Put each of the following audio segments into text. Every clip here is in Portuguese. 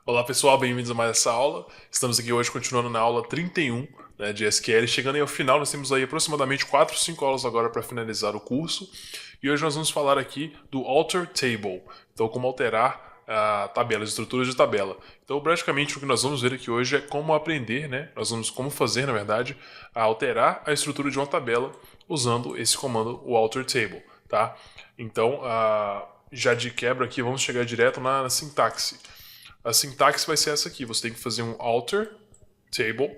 Olá pessoal, bem-vindos a mais essa aula. Estamos aqui hoje continuando na aula 31, né, de SQL. Chegando aí ao final, nós temos aí aproximadamente 4 ou 5 aulas agora para finalizar o curso. E hoje nós vamos falar aqui do Alter Table. Então, como alterar a tabela, as estruturas de tabela. Então, praticamente o que nós vamos ver aqui hoje é como aprender, né? Como fazer, na verdade, a alterar a estrutura de uma tabela usando esse comando, o Alter Table, tá? Então, já de quebra aqui, vamos chegar direto na sintaxe. A sintaxe vai ser essa aqui. Você tem que fazer um alter table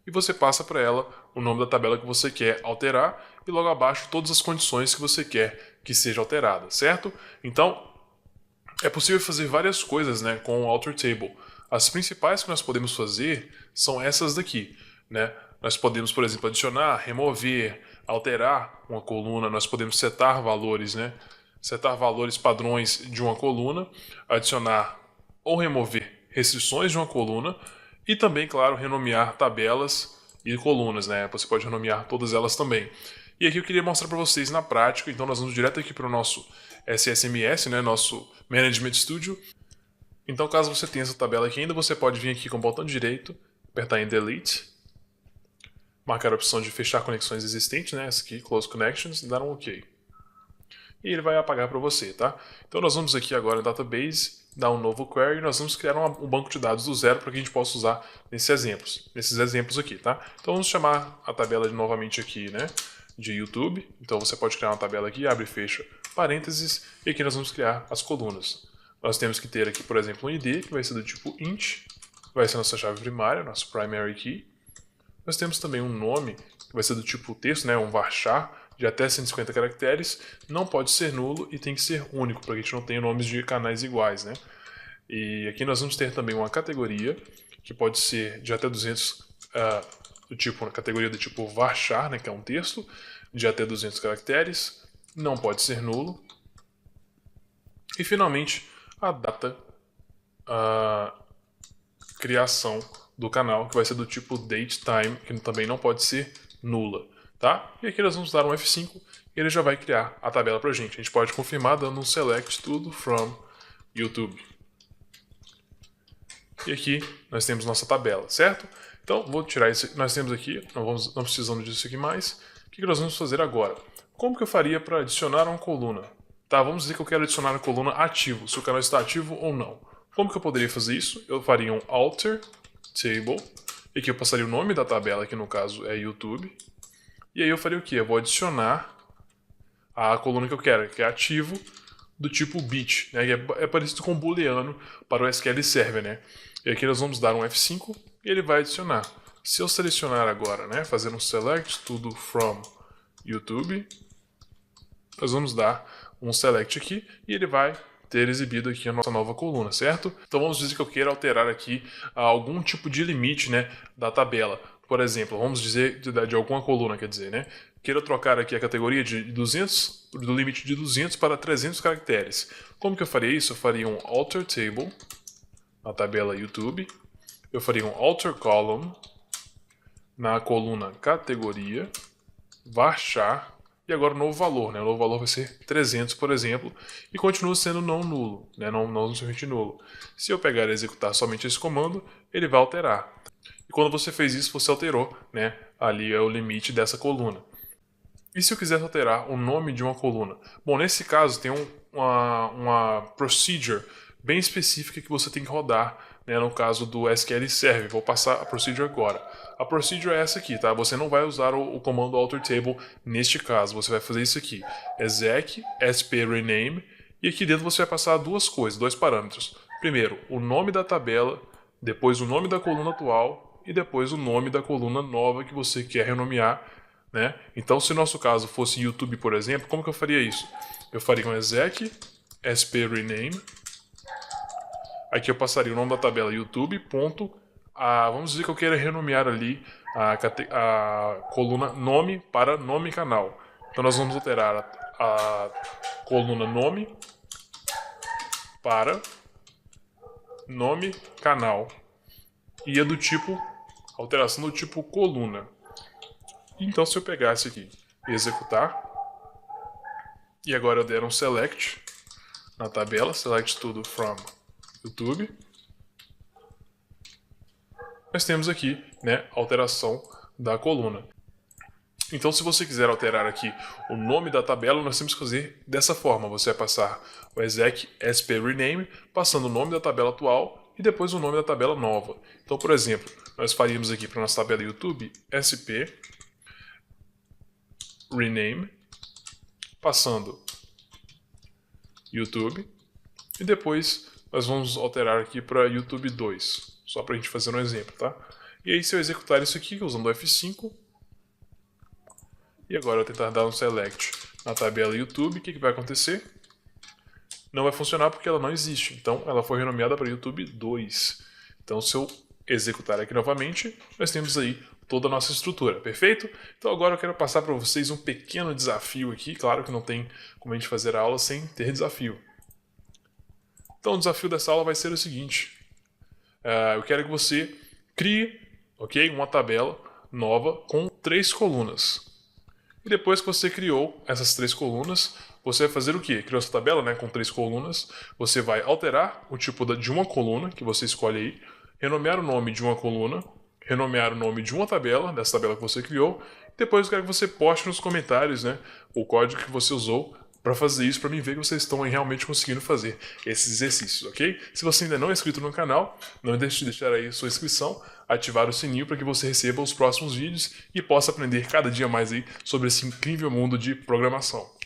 e você passa para ela o nome da tabela que você quer alterar e logo abaixo todas as condições que você quer que seja alterada, certo? Então, é possível fazer várias coisas, né, com o alter table. As principais que nós podemos fazer são essas daqui, né? Nós podemos, por exemplo, adicionar, remover, alterar uma coluna, nós podemos setar valores, né? Setar valores padrões de uma coluna, adicionar ou remover restrições de uma coluna e também, claro, renomear tabelas e colunas, né? Você pode renomear todas elas também. E aqui eu queria mostrar para vocês na prática, então nós vamos direto aqui para o nosso SSMS, né? Nosso Management Studio. Então, caso você tenha essa tabela aqui ainda, você pode vir aqui com o botão direito, apertar em Delete, marcar a opção de fechar conexões existentes, né? Essa aqui, Close Connections, e dar um OK. E ele vai apagar para você, tá? Então nós vamos aqui agora em Database, dar um novo query, e nós vamos criar um banco de dados do zero para que a gente possa usar nesses exemplos aqui, tá? Então vamos chamar a tabela novamente aqui, né? De YouTube. Então você pode criar uma tabela aqui, abre e fecha parênteses, e aqui nós vamos criar as colunas. Nós temos que ter aqui, por exemplo, um ID, que vai ser do tipo int, vai ser nossa chave primária, nosso primary key. Nós temos também um nome, que vai ser do tipo texto, né, um varchar, de até 150 caracteres, não pode ser nulo e tem que ser único, para que a gente não tenha nomes de canais iguais, né? E aqui nós vamos ter também uma categoria, que pode ser de até 200, uma categoria do tipo varchar, né, que é um texto, de até 200 caracteres, não pode ser nulo. E finalmente, a data, a criação do canal, que vai ser do tipo datetime, que também não pode ser nula, tá? E aqui nós vamos dar um F5 e ele já vai criar a tabela pra gente. A gente pode confirmar dando um select tudo from YouTube. E aqui nós temos nossa tabela, certo? Então, vou tirar isso. Nós temos aqui, não precisamos disso aqui mais. O que nós vamos fazer agora? Como que eu faria para adicionar uma coluna? Tá, vamos dizer que eu quero adicionar a coluna ativo, se o canal está ativo ou não. Como que eu poderia fazer isso? Eu faria um alter table, e aqui eu passaria o nome da tabela, que no caso é YouTube. E aí eu faria o que? Eu vou adicionar a coluna que eu quero, que é ativo, do tipo bit, né? É parecido com booleano para o SQL Server, né? E aqui nós vamos dar um F5 e ele vai adicionar. Se eu selecionar agora, né, fazer um select tudo from YouTube, nós vamos dar um select aqui e ele vai ter exibido aqui a nossa nova coluna, certo? Então vamos dizer que eu queira alterar aqui algum tipo de limite, né, da tabela. Por exemplo, vamos dizer de alguma coluna, quer dizer, né? Queira trocar aqui a categoria de 200, do limite de 200 para 300 caracteres. Como que eu faria isso? Eu faria um alter table na tabela YouTube. Eu faria um alter column na coluna categoria, varchar, e agora o novo valor, né? O novo valor vai ser 300, por exemplo, e continua sendo não nulo, né? Não somente nulo. Se eu pegar e executar somente esse comando, ele vai alterar. E quando você fez isso, você alterou, né? Ali é o limite dessa coluna. E se eu quiser alterar o nome de uma coluna? Bom, nesse caso tem uma procedure bem específica que você tem que rodar, né, no caso do SQL Server. Vou passar a procedure agora. A procedure é essa aqui, tá? Você não vai usar o comando alter table neste caso. Você vai fazer isso aqui: exec sp rename, e aqui dentro você vai passar duas coisas, dois parâmetros. Primeiro, o nome da tabela, depois o nome da coluna atual e depois o nome da coluna nova que você quer renomear, né? Então, se o nosso caso fosse YouTube, por exemplo, como que eu faria isso? Eu faria um exec sp rename. Aqui eu passaria o nome da tabela YouTube, ponto. Vamos dizer que eu queira renomear ali a coluna nome para nome canal. Então nós vamos alterar a coluna nome para nome canal. E é do tipo, alteração do tipo coluna. Então se eu pegasse aqui e executar, e agora eu der um select na tabela, select tudo from YouTube, nós temos aqui, né, a alteração da coluna. Então, se você quiser alterar aqui o nome da tabela, nós temos que fazer dessa forma. Você vai passar o exec sp rename, passando o nome da tabela atual e depois o nome da tabela nova. Então, por exemplo, nós faríamos aqui para a nossa tabela YouTube sp rename, passando YouTube, e depois nós vamos alterar aqui para YouTube 2, só para a gente fazer um exemplo, tá? E aí, se eu executar isso aqui usando o F5, e agora eu tentar dar um select na tabela YouTube, o que vai acontecer? Não vai funcionar porque ela não existe, então ela foi renomeada para YouTube 2. Então, se eu executar aqui novamente, nós temos aí toda a nossa estrutura, perfeito? Então agora eu quero passar para vocês um pequeno desafio aqui, claro que não tem como a gente fazer a aula sem ter desafio. Então o desafio dessa aula vai ser o seguinte, eu quero que você crie, ok, uma tabela nova com 3 colunas. E depois que você criou essas 3 colunas, você vai fazer o quê? Criou essa tabela, né, com 3 colunas, você vai alterar o tipo de uma coluna, que você escolhe aí, renomear o nome de uma coluna, renomear o nome de uma tabela, dessa tabela que você criou, e depois eu quero que você poste nos comentários, né, o código que você usou para fazer isso, para mim ver que vocês estão realmente conseguindo fazer esses exercícios, ok? Se você ainda não é inscrito no canal, não deixe de deixar aí sua inscrição, ativar o sininho para que você receba os próximos vídeos e possa aprender cada dia mais aí sobre esse incrível mundo de programação.